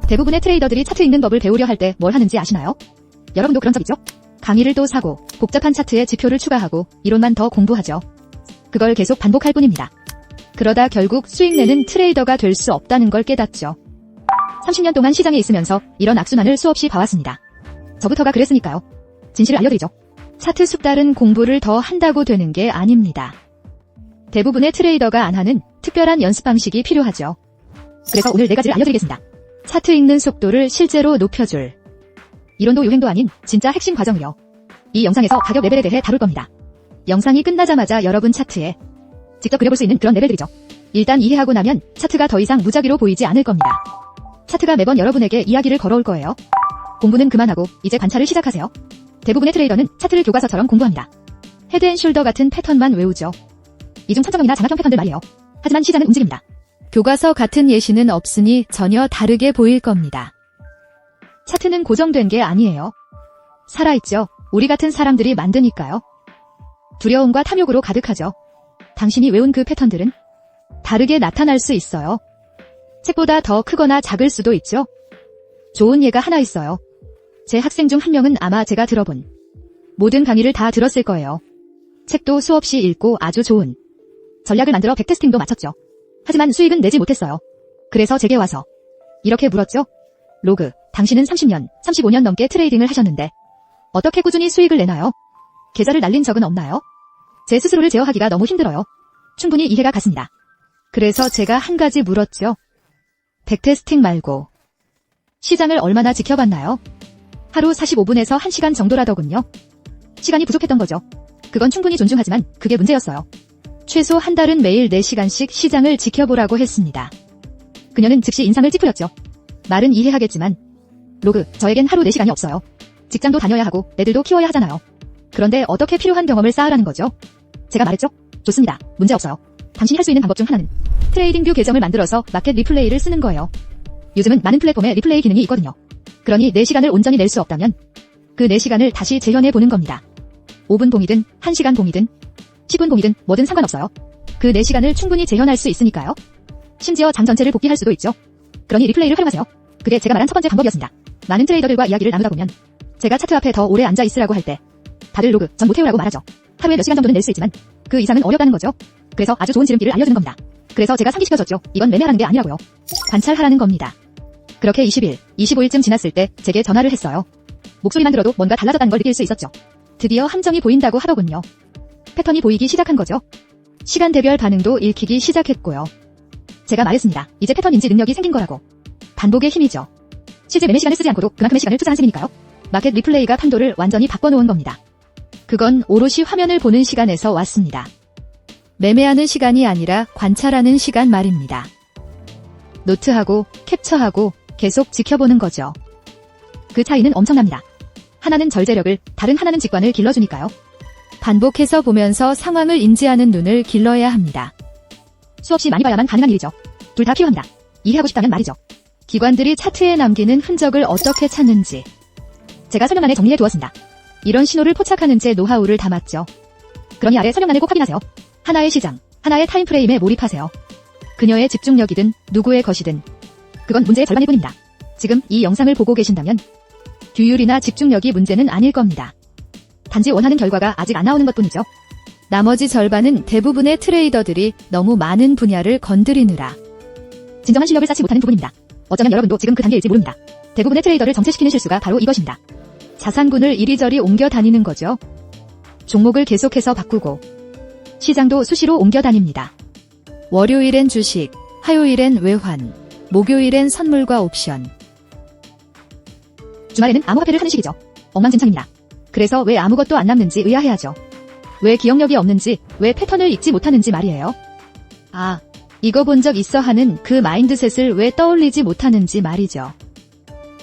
대부분의 트레이더들이 차트 읽는 법을 배우려 할 때 뭘 하는지 아시나요? 여러분도 그런 적 있죠? 강의를 또 사고 복잡한 차트에 지표를 추가하고 이론만 더 공부하죠. 그걸 계속 반복할 뿐입니다. 그러다 결국 수익 내는 트레이더가 될 수 없다는 걸 깨닫죠. 30년 동안 시장에 있으면서 이런 악순환을 수없이 봐왔습니다. 저부터가 그랬으니까요. 진실을 알려드리죠. 차트 숙달은 공부를 더 한다고 되는 게 아닙니다. 대부분의 트레이더가 안 하는 특별한 연습 방식이 필요하죠. 그래서 오늘 4가지를 알려드리겠습니다. 차트 읽는 속도를 실제로 높여줄 이론도 유행도 아닌 진짜 핵심 과정을요. 이 영상에서 가격 레벨에 대해 다룰 겁니다. 영상이 끝나자마자 여러분 차트에 직접 그려볼 수 있는 그런 레벨들이죠. 일단 이해하고 나면 차트가 더 이상 무작위로 보이지 않을 겁니다. 차트가 매번 여러분에게 이야기를 걸어올 거예요. 공부는 그만하고 이제 관찰을 시작하세요. 대부분의 트레이더는 차트를 교과서처럼 공부합니다. 헤드앤숄더 같은 패턴만 외우죠. 이중 천정형이나 장학형 패턴들 말이에요. 하지만 시장은 움직입니다. 교과서 같은 예시는 없으니 전혀 다르게 보일 겁니다. 차트는 고정된 게 아니에요. 살아있죠. 우리 같은 사람들이 만드니까요. 두려움과 탐욕으로 가득하죠. 당신이 외운 그 패턴들은 다르게 나타날 수 있어요. 책보다 더 크거나 작을 수도 있죠. 좋은 예가 하나 있어요. 제 학생 중 한 명은 아마 제가 들어본 모든 강의를 다 들었을 거예요. 책도 수없이 읽고 아주 좋은 전략을 만들어 백테스팅도 마쳤죠. 하지만 수익은 내지 못했어요. 그래서 제게 와서 이렇게 물었죠. 로그, 당신은 30년, 35년 넘게 트레이딩을 하셨는데 어떻게 꾸준히 수익을 내나요? 계좌를 날린 적은 없나요? 제 스스로를 제어하기가 너무 힘들어요. 충분히 이해가 갔습니다. 그래서 제가 한 가지 물었죠. 백테스팅 말고 시장을 얼마나 지켜봤나요? 하루 45분에서 1시간 정도라더군요. 시간이 부족했던 거죠. 그건 충분히 존중하지만 그게 문제였어요. 최소 한 달은 매일 4시간씩 시장을 지켜보라고 했습니다. 그녀는 즉시 인상을 찌푸렸죠. 말은 이해하겠지만 로그, 저에겐 하루 4시간이 없어요. 직장도 다녀야 하고 애들도 키워야 하잖아요. 그런데 어떻게 필요한 경험을 쌓으라는 거죠? 제가 말했죠. 좋습니다. 문제 없어요. 당신이 할 수 있는 방법 중 하나는 트레이딩 뷰 계정을 만들어서 마켓 리플레이를 쓰는 거예요. 요즘은 많은 플랫폼에 리플레이 기능이 있거든요. 그러니 4시간을 온전히 낼 수 없다면 그 4시간을 다시 재현해 보는 겁니다. 5분 봉이든 1시간 봉이든 10분 봉이든 뭐든 상관없어요. 그 4시간을 충분히 재현할 수 있으니까요. 심지어 장 전체를 복귀할 수도 있죠. 그러니 리플레이를 활용하세요. 그게 제가 말한 첫 번째 방법이었습니다. 많은 트레이더들과 이야기를 나누다 보면 제가 차트 앞에 더 오래 앉아 있으라고 할 때 다들 로그, 전 못해요라고 말하죠. 하루에 몇 시간 정도는 낼 수 있지만 그 이상은 어렵다는 거죠. 그래서 아주 좋은 지름길을 알려주는 겁니다. 그래서 제가 상기시켜줬죠. 이건 매매하라는 게 아니라고요. 관찰하라는 겁니다. 그렇게 20일, 25일쯤 지났을 때 제게 전화를 했어요. 목소리만 들어도 뭔가 달라졌다는 걸 느낄 수 있었죠. 드디어 함정이 보인다고 하더군요. 패턴이 보이기 시작한 거죠. 시간 대별 반응도 읽히기 시작했고요. 제가 말했습니다. 이제 패턴 인지 능력이 생긴 거라고. 반복의 힘이죠. 실제 매매 시간을 쓰지 않고도 그만큼의 시간을 투자한 셈이니까요. 마켓 리플레이가 판도를 완전히 바꿔놓은 겁니다. 그건 오롯이 화면을 보는 시간에서 왔습니다. 매매하는 시간이 아니라 관찰하는 시간 말입니다. 노트하고 캡처하고 계속 지켜보는 거죠. 그 차이는 엄청납니다. 하나는 절제력을, 다른 하나는 직관을 길러주니까요. 반복해서 보면서 상황을 인지하는 눈을 길러야 합니다. 수없이 많이 봐야만 가능한 일이죠. 둘 다 필요합니다. 이해하고 싶다면 말이죠. 기관들이 차트에 남기는 흔적을 어떻게 찾는지 제가 설명란에 정리해 두었습니다. 이런 신호를 포착하는 제 노하우를 담았죠. 그러니 아래 설명란을 꼭 확인하세요. 하나의 시장, 하나의 타임프레임에 몰입하세요. 그녀의 집중력이든 누구의 것이든 그건 문제의 절반일 뿐입니다. 지금 이 영상을 보고 계신다면 규율이나 집중력이 문제는 아닐 겁니다. 단지 원하는 결과가 아직 안 나오는 것뿐이죠. 나머지 절반은 대부분의 트레이더들이 너무 많은 분야를 건드리느라 진정한 실력을 쌓지 못하는 부분입니다. 어쩌면 여러분도 지금 그 단계일지 모릅니다. 대부분의 트레이더를 정체시키는 실수가 바로 이것입니다. 자산군을 이리저리 옮겨 다니는 거죠. 종목을 계속해서 바꾸고 시장도 수시로 옮겨 다닙니다. 월요일엔 주식, 화요일엔 외환, 목요일엔 선물과 옵션. 주말에는 암호화폐를 하는 시기죠. 엉망진창입니다. 그래서 왜 아무것도 안 남는지 의아해하죠. 왜 기억력이 없는지, 왜 패턴을 읽지 못하는지 말이에요. 아, 이거 본 적 있어 하는 그 마인드셋을 왜 떠올리지 못하는지 말이죠.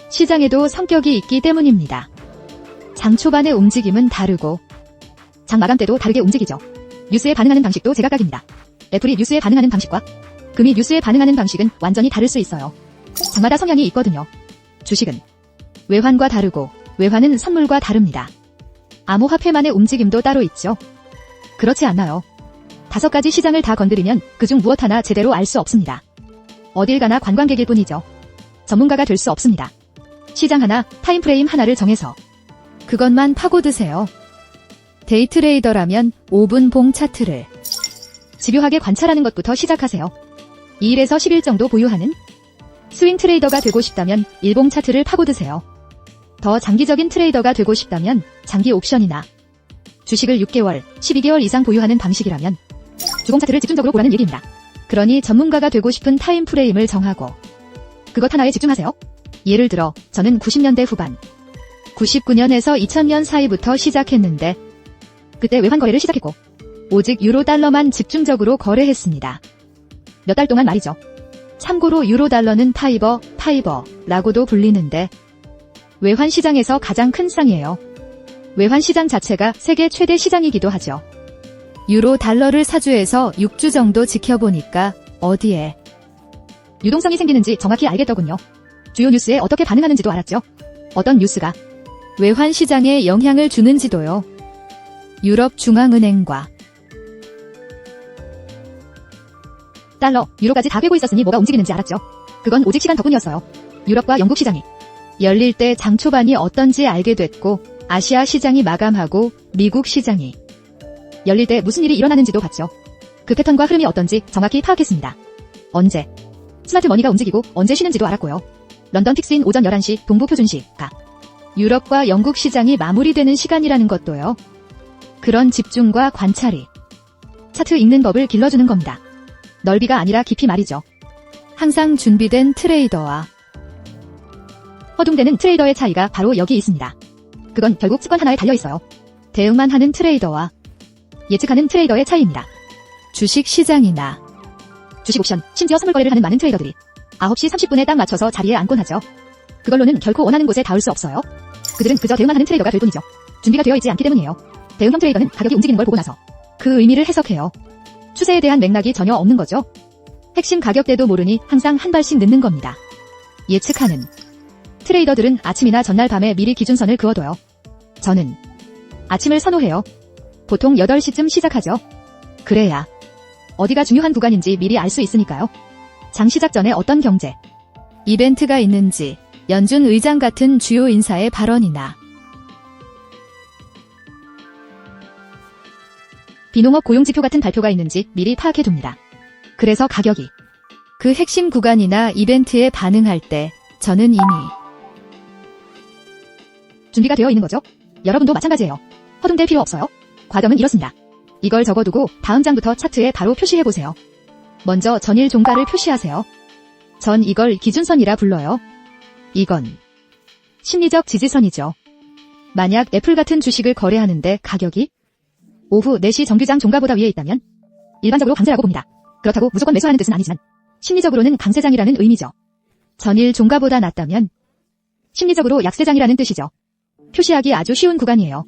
시장에도 성격이 있기 때문입니다. 장 초반의 움직임은 다르고 장 마감 때도 다르게 움직이죠. 뉴스에 반응하는 방식도 제각각입니다. 애플이 뉴스에 반응하는 방식과 금이 뉴스에 반응하는 방식은 완전히 다를 수 있어요. 장마다 성향이 있거든요. 주식은 외환과 다르고 외환은 선물과 다릅니다. 암호화폐만의 움직임도 따로 있죠. 그렇지 않나요? 5가지 시장을 다 건드리면 그중 무엇 하나 제대로 알 수 없습니다. 어딜 가나 관광객일 뿐이죠. 전문가가 될 수 없습니다. 시장 하나, 타임프레임 하나를 정해서 그것만 파고드세요. 데이트레이더라면 5분 봉 차트를 집요하게 관찰하는 것부터 시작하세요. 2일에서 10일 정도 보유하는 스윙 트레이더가 되고 싶다면 일봉 차트를 파고드세요. 더 장기적인 트레이더가 되고 싶다면 장기 옵션이나 주식을 6개월, 12개월 이상 보유하는 방식이라면 주봉 차트를 집중적으로 보라는 얘기입니다. 그러니 전문가가 되고 싶은 타임프레임을 정하고 그것 하나에 집중하세요. 예를 들어 저는 90년대 후반 99년에서 2000년 사이부터 시작했는데 그때 외환 거래를 시작했고 오직 유로 달러만 집중적으로 거래했습니다. 몇 달 동안 말이죠. 참고로 유로 달러는 파이버라고도 불리는데 외환 시장에서 가장 큰 쌍이에요. 외환 시장 자체가 세계 최대 시장이기도 하죠. 유로 달러를 사주해서 6주 정도 지켜보니까 어디에 유동성이 생기는지 정확히 알겠더군요. 주요 뉴스에 어떻게 반응하는지도 알았죠. 어떤 뉴스가 외환 시장에 영향을 주는지도요. 유럽 중앙은행과 달러, 유로까지 다 꿰고 있었으니 뭐가 움직이는지 알았죠. 그건 오직 시간 덕분이었어요. 유럽과 영국 시장이 열릴 때 장 초반이 어떤지 알게 됐고 아시아 시장이 마감하고 미국 시장이 열릴 때 무슨 일이 일어나는지도 봤죠. 그 패턴과 흐름이 어떤지 정확히 파악했습니다. 언제 스마트 머니가 움직이고 언제 쉬는지도 알았고요. 런던 픽스인 오전 11시 동부 표준시가 유럽과 영국 시장이 마무리되는 시간이라는 것도요. 그런 집중과 관찰이 차트 읽는 법을 길러주는 겁니다. 넓이가 아니라 깊이 말이죠. 항상 준비된 트레이더와 허둥대는 트레이더의 차이가 바로 여기 있습니다. 그건 결국 습관 하나에 달려있어요. 대응만 하는 트레이더와 예측하는 트레이더의 차이입니다. 주식 시장이나 주식 옵션, 심지어 선물 거래를 하는 많은 트레이더들이 9시 30분에 딱 맞춰서 자리에 앉곤 하죠. 그걸로는 결코 원하는 곳에 닿을 수 없어요. 그들은 그저 대응만 하는 트레이더가 될 뿐이죠. 준비가 되어 있지 않기 때문이에요. 대응형 트레이더는 가격이 움직이는 걸 보고 나서 그 의미를 해석해요. 추세에 대한 맥락이 전혀 없는 거죠. 핵심 가격대도 모르니 항상 한 발씩 늦는 겁니다. 예측하는 트레이더들은 아침이나 전날 밤에 미리 기준선을 그어둬요. 저는 아침을 선호해요. 보통 8시쯤 시작하죠. 그래야 어디가 중요한 구간인지 미리 알 수 있으니까요. 장 시작 전에 어떤 경제 이벤트가 있는지 연준 의장 같은 주요 인사의 발언이나 비농업 고용지표 같은 발표가 있는지 미리 파악해둡니다. 그래서 가격이 그 핵심 구간이나 이벤트에 반응할 때 저는 이미 준비가 되어 있는 거죠. 여러분도 마찬가지예요. 허둥댈 필요 없어요. 과정은 이렇습니다. 이걸 적어두고 다음 장부터 차트에 바로 표시해보세요. 먼저 전일 종가를 표시하세요. 전 이걸 기준선이라 불러요. 이건 심리적 지지선이죠. 만약 애플 같은 주식을 거래하는데 가격이 오후 4시 정규장 종가보다 위에 있다면 일반적으로 강세라고 봅니다. 그렇다고 무조건 매수하는 뜻은 아니지만 심리적으로는 강세장이라는 의미죠. 전일 종가보다 낮다면 심리적으로 약세장이라는 뜻이죠. 표시하기 아주 쉬운 구간이에요.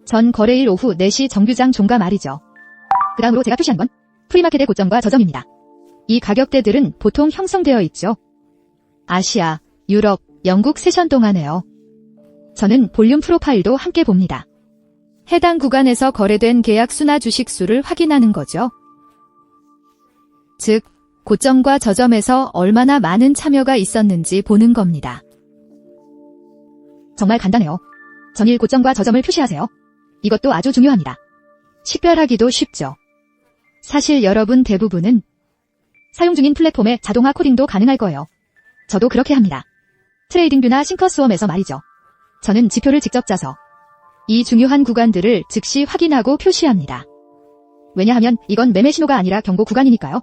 전 거래일 오후 4시 정규장 종가 말이죠. 그 다음으로 제가 표시한 건 프리마켓의 고점과 저점입니다. 이 가격대들은 보통 형성되어 있죠. 아시아, 유럽, 영국 세션 동안에요. 저는 볼륨 프로파일도 함께 봅니다. 해당 구간에서 거래된 계약 수나 주식 수를 확인하는 거죠. 즉, 고점과 저점에서 얼마나 많은 참여가 있었는지 보는 겁니다. 정말 간단해요. 전일 고점과 저점을 표시하세요. 이것도 아주 중요합니다. 식별하기도 쉽죠. 사실 여러분 대부분은 사용 중인 플랫폼의 자동화 코딩도 가능할 거예요. 저도 그렇게 합니다. 트레이딩뷰나 싱커스웜에서 말이죠. 저는 지표를 직접 짜서 이 중요한 구간들을 즉시 확인하고 표시합니다. 왜냐하면 이건 매매 신호가 아니라 경고 구간이니까요.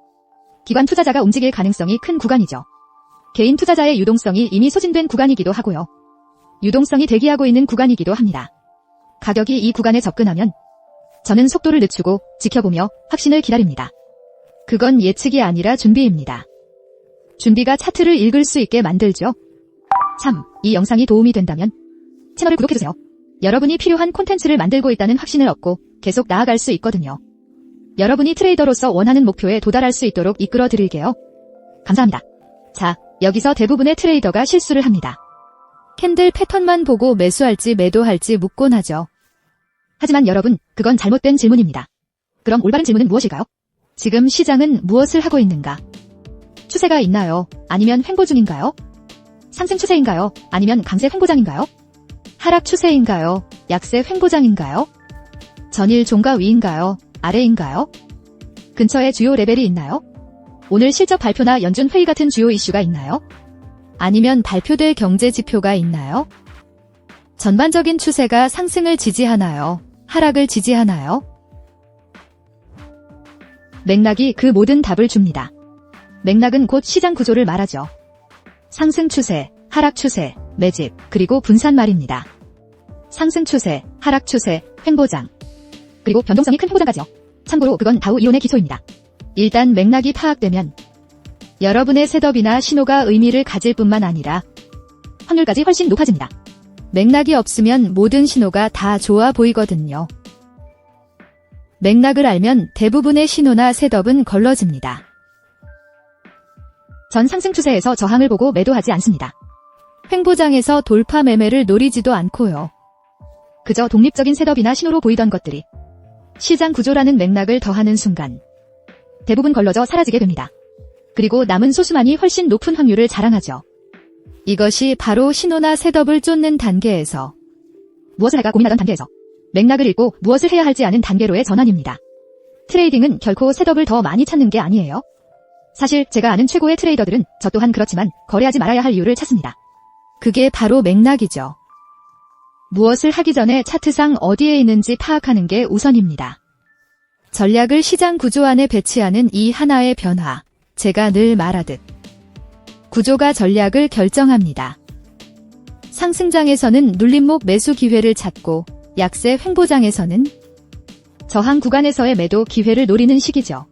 기관 투자자가 움직일 가능성이 큰 구간이죠. 개인 투자자의 유동성이 이미 소진된 구간이기도 하고요. 유동성이 대기하고 있는 구간이기도 합니다. 가격이 이 구간에 접근하면 저는 속도를 늦추고 지켜보며 확신을 기다립니다. 그건 예측이 아니라 준비입니다. 준비가 차트를 읽을 수 있게 만들죠. 참, 이 영상이 도움이 된다면 채널을 구독해주세요. 여러분이 필요한 콘텐츠를 만들고 있다는 확신을 얻고 계속 나아갈 수 있거든요. 여러분이 트레이더로서 원하는 목표에 도달할 수 있도록 이끌어 드릴게요. 감사합니다. 자, 여기서 대부분의 트레이더가 실수를 합니다. 캔들 패턴만 보고 매수할지 매도할지 묻곤 하죠. 하지만 여러분, 그건 잘못된 질문입니다. 그럼 올바른 질문은 무엇일까요? 지금 시장은 무엇을 하고 있는가? 추세가 있나요? 아니면 횡보 중인가요? 상승 추세인가요? 아니면 강세 횡보장인가요? 하락 추세인가요? 약세 횡보장인가요? 전일 종가 위인가요? 아래인가요? 근처에 주요 레벨이 있나요? 오늘 실적 발표나 연준 회의 같은 주요 이슈가 있나요? 아니면 발표될 경제 지표가 있나요? 전반적인 추세가 상승을 지지하나요? 하락을 지지하나요? 맥락이 그 모든 답을 줍니다. 맥락은 곧 시장 구조를 말하죠. 상승 추세, 하락 추세, 매집, 그리고 분산 말입니다. 상승 추세, 하락 추세, 횡보장, 그리고 변동성이 큰 횡보장까지요. 참고로 그건 다우 이온의 기초입니다. 일단 맥락이 파악되면 여러분의 셋업이나 신호가 의미를 가질 뿐만 아니라 확률까지 훨씬 높아집니다. 맥락이 없으면 모든 신호가 다 좋아 보이거든요. 맥락을 알면 대부분의 신호나 셋업은 걸러집니다. 전 상승 추세에서 저항을 보고 매도하지 않습니다. 횡보장에서 돌파 매매를 노리지도 않고요. 그저 독립적인 셋업이나 신호로 보이던 것들이 시장 구조라는 맥락을 더하는 순간 대부분 걸러져 사라지게 됩니다. 그리고 남은 소수만이 훨씬 높은 확률을 자랑하죠. 이것이 바로 신호나 셋업을 쫓는 단계에서 무엇을 할까 고민하던 단계에서 맥락을 읽고 무엇을 해야 할지 아는 단계로의 전환입니다. 트레이딩은 결코 셋업을 더 많이 찾는 게 아니에요. 사실 제가 아는 최고의 트레이더들은 저 또한 그렇지만 거래하지 말아야 할 이유를 찾습니다. 그게 바로 맥락이죠. 무엇을 하기 전에 차트상 어디에 있는지 파악하는 게 우선입니다. 전략을 시장 구조 안에 배치하는 이 하나의 변화, 제가 늘 말하듯 구조가 전략을 결정합니다. 상승장에서는 눌림목 매수 기회를 찾고 약세 횡보장에서는 저항 구간에서의 매도 기회를 노리는 시기죠.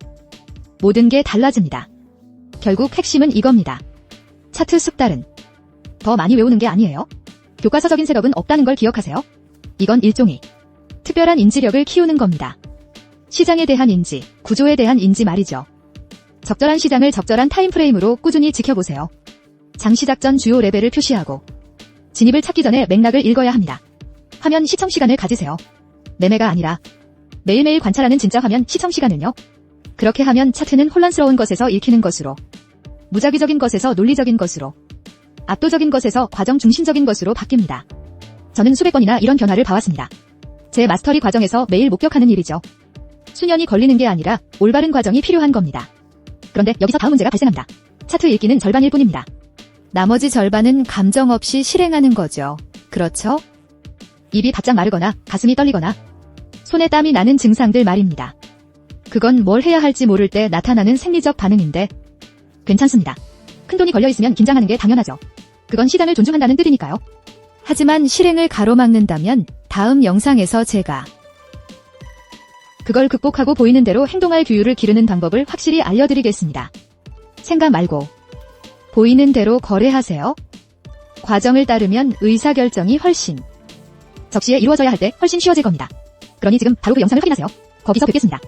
모든 게 달라집니다. 결국 핵심은 이겁니다. 차트 숙달은 더 많이 외우는 게 아니에요. 교과서적인 셋업은 없다는 걸 기억하세요. 이건 일종의 특별한 인지력을 키우는 겁니다. 시장에 대한 인지, 구조에 대한 인지 말이죠. 적절한 시장을 적절한 타임프레임으로 꾸준히 지켜보세요. 장시작 전 주요 레벨을 표시하고 진입을 찾기 전에 맥락을 읽어야 합니다. 화면 시청 시간을 가지세요. 매매가 아니라 매일매일 관찰하는 진짜 화면 시청 시간은요. 그렇게 하면 차트는 혼란스러운 것에서 읽히는 것으로, 무작위적인 것에서 논리적인 것으로, 압도적인 것에서 과정 중심적인 것으로 바뀝니다. 저는 수백 번이나 이런 변화를 봐왔습니다. 제 마스터리 과정에서 매일 목격하는 일이죠. 수년이 걸리는 게 아니라 올바른 과정이 필요한 겁니다. 그런데 여기서 다음 문제가 발생합니다. 차트 읽기는 절반일 뿐입니다. 나머지 절반은 감정 없이 실행하는 거죠. 그렇죠? 입이 바짝 마르거나 가슴이 떨리거나 손에 땀이 나는 증상들 말입니다. 그건 뭘 해야 할지 모를 때 나타나는 생리적 반응인데 괜찮습니다. 큰돈이 걸려있으면 긴장하는 게 당연하죠. 그건 시장을 존중한다는 뜻이니까요. 하지만 실행을 가로막는다면 다음 영상에서 제가 그걸 극복하고 보이는 대로 행동할 규율을 기르는 방법을 확실히 알려드리겠습니다. 생각 말고 보이는 대로 거래하세요. 과정을 따르면 의사결정이 훨씬 적시에 이루어져야 할 때 훨씬 쉬워질 겁니다. 그러니 지금 바로 그 영상을 확인하세요. 거기서 뵙겠습니다.